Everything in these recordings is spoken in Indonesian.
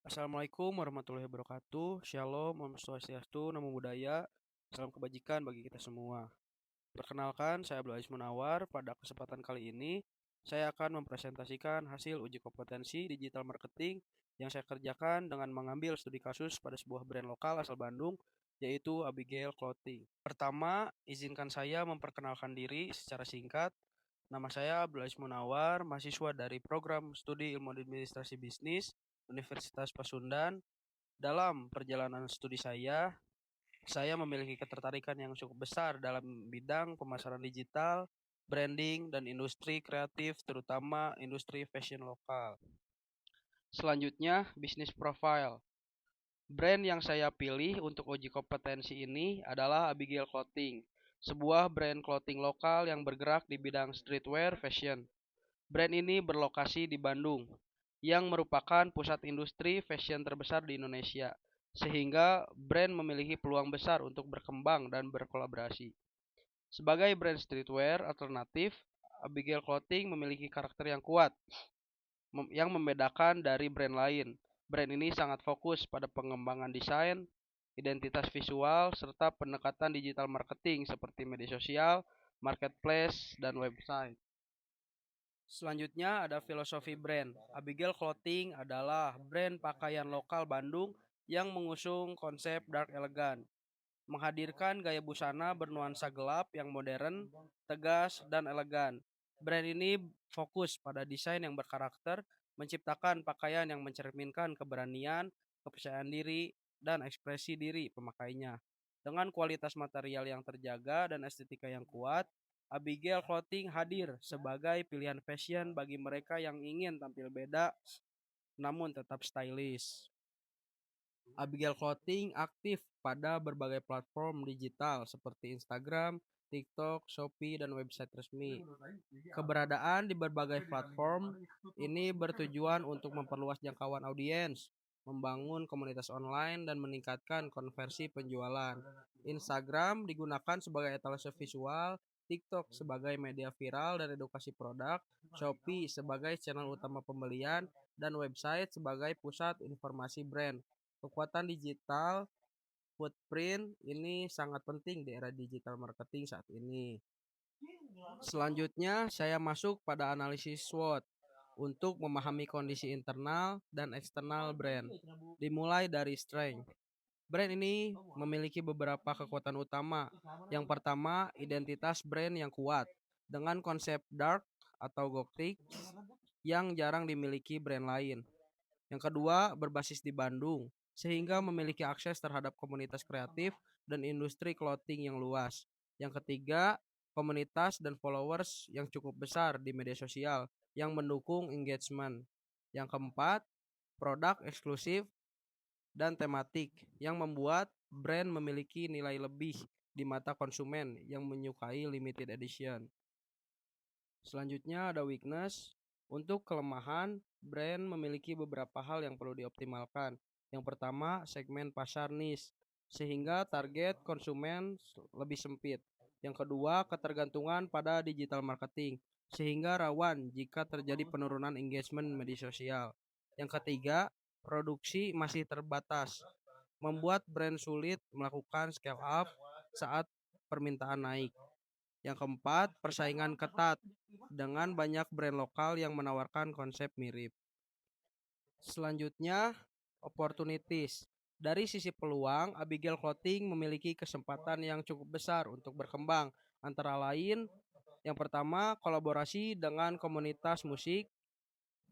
Assalamualaikum warahmatullahi wabarakatuh. Shalom, Om Swastiastu, Namo Buddhaya. Salam kebajikan bagi kita semua. Perkenalkan, saya Abdul Aziz Munawar. Pada kesempatan kali ini, saya akan mempresentasikan hasil uji kompetensi digital marketing yang saya kerjakan dengan mengambil studi kasus pada sebuah brand lokal asal Bandung, yaitu Abigail Clothing. Pertama, izinkan saya memperkenalkan diri secara singkat. Nama saya Abdul Aziz Munawar, mahasiswa dari program studi Ilmu Administrasi Bisnis Universitas Pasundan. Dalam perjalanan studi saya memiliki ketertarikan yang cukup besar dalam bidang pemasaran digital, branding, dan industri kreatif, terutama industri fashion lokal. Selanjutnya, bisnis profile. Brand yang saya pilih untuk uji kompetensi ini adalah Abigail Clothing, sebuah brand clothing lokal yang bergerak di bidang streetwear fashion. Brand ini berlokasi di Bandung, yang merupakan pusat industri fashion terbesar di Indonesia, sehingga brand memiliki peluang besar untuk berkembang dan berkolaborasi. Sebagai brand streetwear alternatif, Abigail Clothing memiliki karakter yang kuat, yang membedakan dari brand lain. Brand ini sangat fokus pada pengembangan desain, identitas visual, serta pendekatan digital marketing seperti media sosial, marketplace, dan website. Selanjutnya ada filosofi brand. Abigail Clothing adalah brand pakaian lokal Bandung yang mengusung konsep dark elegan, menghadirkan gaya busana bernuansa gelap yang modern, tegas, dan elegan. Brand ini fokus pada desain yang berkarakter, menciptakan pakaian yang mencerminkan keberanian, kepercayaan diri, dan ekspresi diri pemakainya. Dengan kualitas material yang terjaga dan estetika yang kuat, Abigail Clothing hadir sebagai pilihan fashion bagi mereka yang ingin tampil beda namun tetap stylish. Abigail Clothing aktif pada berbagai platform digital seperti Instagram, TikTok, Shopee, dan website resmi. Keberadaan di berbagai platform ini bertujuan untuk memperluas jangkauan audiens, membangun komunitas online, dan meningkatkan konversi penjualan. Instagram digunakan sebagai etalase visual, TikTok sebagai media viral dan edukasi produk, Shopee sebagai channel utama pembelian, dan website sebagai pusat informasi brand. Kekuatan digital footprint ini sangat penting di era digital marketing saat ini. Selanjutnya, saya masuk pada analisis SWOT untuk memahami kondisi internal dan eksternal brand. Dimulai dari strength. Brand ini memiliki beberapa kekuatan utama. Yang pertama, identitas brand yang kuat dengan konsep dark atau gothic yang jarang dimiliki brand lain. Yang kedua, berbasis di Bandung, sehingga memiliki akses terhadap komunitas kreatif dan industri clothing yang luas. Yang ketiga, komunitas dan followers yang cukup besar di media sosial yang mendukung engagement. Yang keempat, produk eksklusif dan tematik yang membuat brand memiliki nilai lebih di mata konsumen yang menyukai limited edition. Selanjutnya ada weakness. Untuk kelemahan, brand memiliki beberapa hal yang perlu dioptimalkan. Yang pertama, segmen pasar niche, sehingga target konsumen lebih sempit. Yang kedua, ketergantungan pada digital marketing, sehingga rawan jika terjadi penurunan engagement media sosial. Yang ketiga, produksi masih terbatas, membuat brand sulit melakukan scale up saat permintaan naik. Yang keempat, persaingan ketat dengan banyak brand lokal yang menawarkan konsep mirip. Selanjutnya, opportunities. Dari sisi peluang, Abigail Clothing memiliki kesempatan yang cukup besar untuk berkembang. Antara lain, yang pertama, kolaborasi dengan komunitas musik,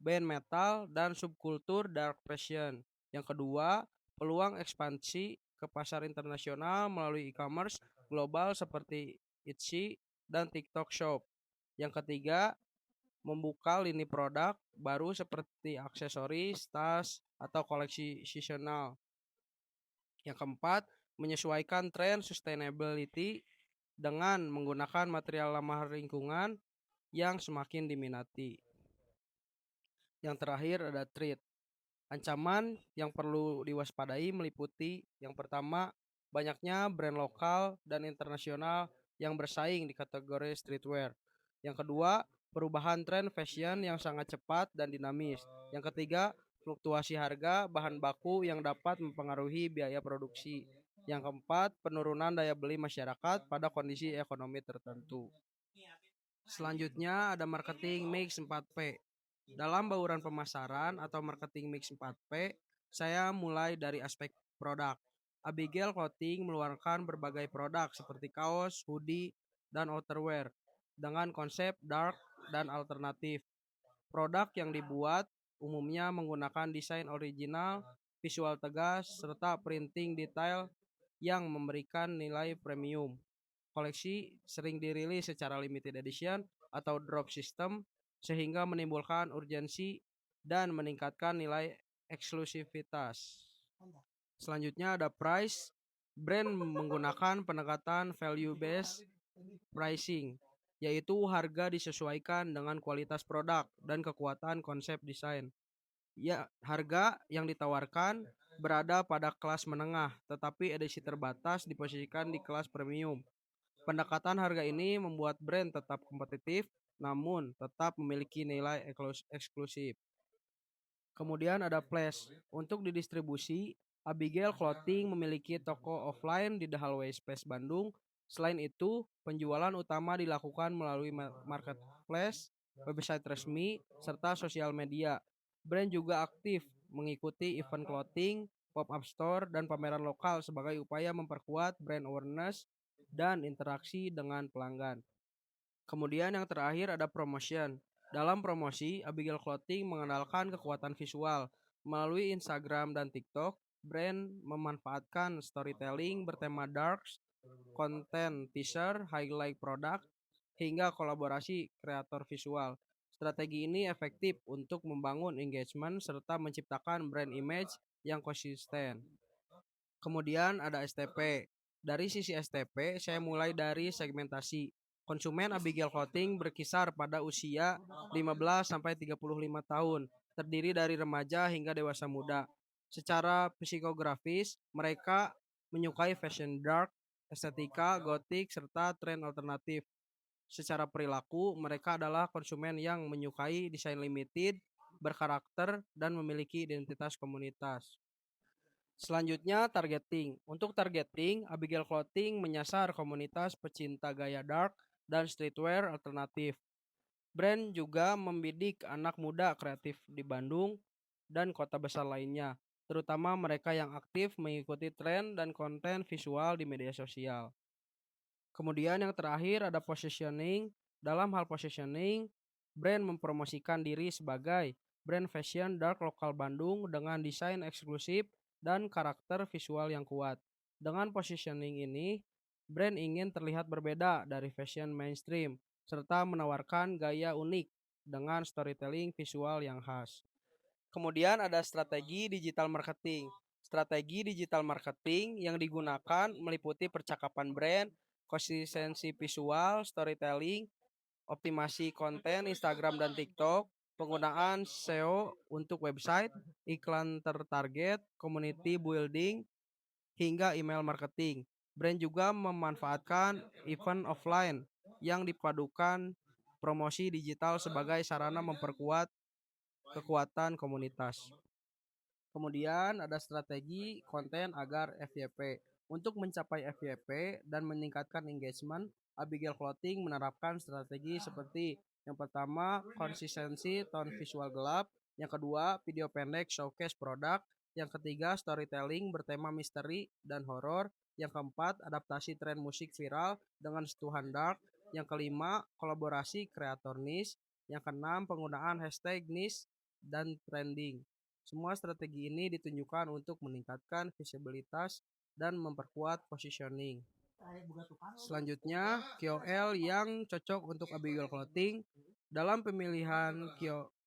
band metal, dan subkultur dark fashion. Yang kedua, peluang ekspansi ke pasar internasional melalui e-commerce global seperti Etsy dan TikTok Shop. Yang ketiga, membuka lini produk baru seperti aksesoris, tas, atau koleksi seasonal. Yang keempat, menyesuaikan tren sustainability dengan menggunakan material ramah lingkungan yang semakin diminati. Yang terakhir ada threat. Ancaman yang perlu diwaspadai meliputi yang pertama, banyaknya brand lokal dan internasional yang bersaing di kategori streetwear. Yang kedua, perubahan tren fashion yang sangat cepat dan dinamis. Yang ketiga, fluktuasi harga bahan baku yang dapat mempengaruhi biaya produksi. Yang keempat, penurunan daya beli masyarakat pada kondisi ekonomi tertentu. Selanjutnya ada marketing mix 4P. Dalam bauran pemasaran atau marketing mix 4P, saya mulai dari aspek produk. Abigail Clothing mengeluarkan berbagai produk seperti kaos, hoodie, dan outerwear dengan konsep dark dan alternatif. Produk yang dibuat umumnya menggunakan desain original, visual tegas, serta printing detail yang memberikan nilai premium. Koleksi sering dirilis secara limited edition atau drop system sehingga menimbulkan urgensi dan meningkatkan nilai eksklusivitas. Selanjutnya ada price. Brand menggunakan pendekatan value based pricing, yaitu harga disesuaikan dengan kualitas produk dan kekuatan konsep desain. Ya, harga yang ditawarkan berada pada kelas menengah, tetapi edisi terbatas diposisikan di kelas premium. Pendekatan harga ini membuat brand tetap kompetitif, namun tetap memiliki nilai eksklusif. Kemudian ada Flash. Untuk didistribusi, Abigail Clothing memiliki toko offline di The Hallway Space Bandung. Selain itu, penjualan utama dilakukan melalui marketplace, website resmi, serta sosial media. Brand juga aktif mengikuti event clothing, pop-up store, dan pameran lokal sebagai upaya memperkuat brand awareness dan interaksi dengan pelanggan. Kemudian yang terakhir ada promotion. Dalam promosi, Abigail Clothing mengandalkan kekuatan visual. Melalui Instagram dan TikTok, brand memanfaatkan storytelling bertema darks, konten teaser, highlight produk, hingga kolaborasi kreator visual. Strategi ini efektif untuk membangun engagement serta menciptakan brand image yang konsisten. Kemudian ada STP. Dari sisi STP, saya mulai dari segmentasi. Konsumen Abigail Clothing berkisar pada usia 15 sampai 35 tahun, terdiri dari remaja hingga dewasa muda. Secara psikografis, mereka menyukai fashion dark, estetika, gotik, serta tren alternatif. Secara perilaku, mereka adalah konsumen yang menyukai desain limited, berkarakter, dan memiliki identitas komunitas. Selanjutnya targeting. Untuk targeting, Abigail Clothing menyasar komunitas pecinta gaya dark dan streetwear alternatif. Brand juga membidik anak muda kreatif di Bandung dan kota besar lainnya, terutama mereka yang aktif mengikuti tren dan konten visual di media sosial. Kemudian yang terakhir ada positioning. Dalam hal positioning, brand mempromosikan diri sebagai brand fashion dark lokal Bandung dengan desain eksklusif dan karakter visual yang kuat. Dengan positioning ini, brand ingin terlihat berbeda dari fashion mainstream serta menawarkan gaya unik dengan storytelling visual yang khas. Kemudian ada strategi digital marketing. Strategi digital marketing yang digunakan meliputi percakapan brand, konsistensi visual, storytelling, optimasi konten Instagram dan TikTok, penggunaan SEO untuk website, iklan tertarget, community building, hingga email marketing. Brand juga memanfaatkan event offline yang dipadukan promosi digital sebagai sarana memperkuat kekuatan komunitas. Kemudian ada strategi konten agar FYP. Untuk mencapai FYP dan meningkatkan engagement, Abigail Clothing menerapkan strategi seperti yang pertama, konsistensi tone visual gelap, yang kedua, video pendek showcase produk, yang ketiga, storytelling bertema misteri dan horor, yang keempat, adaptasi tren musik viral dengan sentuhan dark, yang kelima, kolaborasi kreator niche, yang keenam, penggunaan hashtag niche dan trending. Semua strategi ini ditunjukkan untuk meningkatkan visibilitas dan memperkuat positioning. Selanjutnya, KOL yang cocok untuk Abigail Clothing. Dalam pemilihan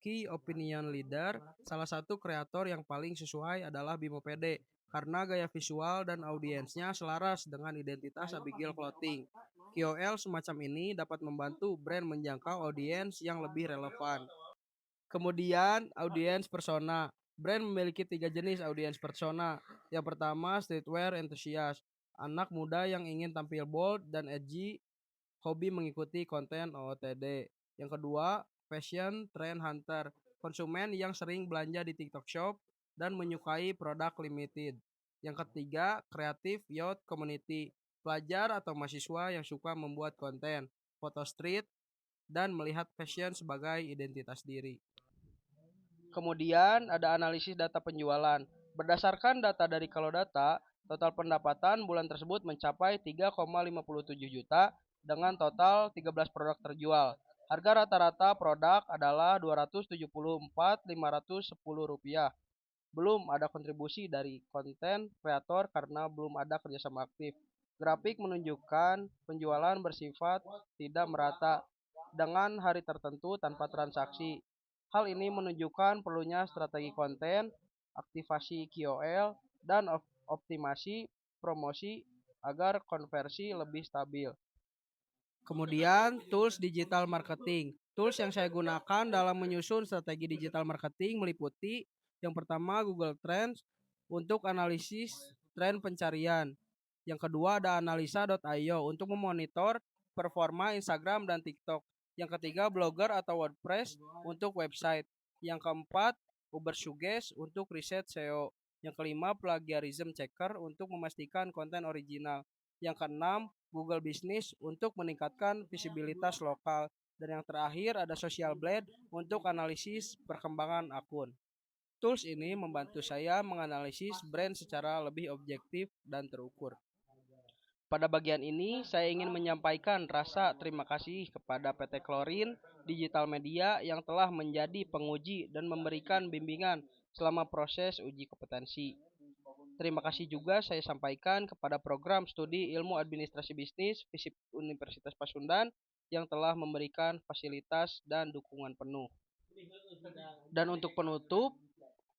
Key Opinion Leader, salah satu kreator yang paling sesuai adalah Bimo Pede karena gaya visual dan audiensnya selaras dengan identitas Abigail Clothing. KOL semacam ini dapat membantu brand menjangkau audiens yang lebih relevan. Kemudian, audiens persona. Brand memiliki 3 jenis audiens persona. Yang pertama, streetwear enthusiast. Anak muda yang ingin tampil bold dan edgy, hobi mengikuti konten OOTD. Yang kedua, fashion trend hunter. konsumen yang sering belanja di TikTok Shop dan menyukai produk limited. Yang ketiga, kreatif youth community, pelajar atau mahasiswa yang suka membuat konten, foto street, dan melihat fashion sebagai identitas diri. Kemudian ada analisis data penjualan. Berdasarkan data dari Kalodata, total pendapatan bulan tersebut mencapai 3,57 juta dengan total 13 produk terjual. Harga rata-rata produk adalah Rp274.510. Belum ada kontribusi dari konten kreator karena belum ada kerjasama aktif. Grafik menunjukkan penjualan bersifat tidak merata dengan hari tertentu tanpa transaksi. Hal ini menunjukkan perlunya strategi konten, aktivasi KOL, dan optimasi promosi agar konversi lebih stabil. Kemudian, tools digital marketing. Tools yang saya gunakan dalam menyusun strategi digital marketing meliputi yang pertama Google Trends untuk analisis tren pencarian. Yang kedua ada analisa.io untuk memonitor performa Instagram dan TikTok. Yang ketiga Blogger atau WordPress untuk website. Yang keempat Ubersuggest untuk riset SEO. Yang kelima Plagiarism Checker untuk memastikan konten original. Yang keenam Google Business untuk meningkatkan visibilitas lokal. Dan yang terakhir ada Social Blade untuk analisis perkembangan akun. Tools ini membantu saya menganalisis brand secara lebih objektif dan terukur. Pada bagian ini, saya ingin menyampaikan rasa terima kasih kepada PT Klorin Digital Media yang telah menjadi penguji dan memberikan bimbingan selama proses uji kompetensi. Terima kasih juga saya sampaikan kepada program studi ilmu administrasi bisnis FISIP Universitas Pasundan yang telah memberikan fasilitas dan dukungan penuh. Dan untuk penutup,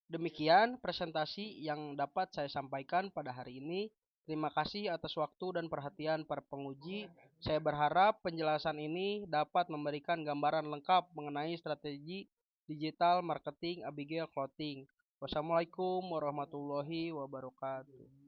demikian presentasi yang dapat saya sampaikan pada hari ini. Terima kasih atas waktu dan perhatian para penguji. Saya berharap penjelasan ini dapat memberikan gambaran lengkap mengenai strategi digital marketing Abigail Clothing. Wassalamualaikum warahmatullahi wabarakatuh.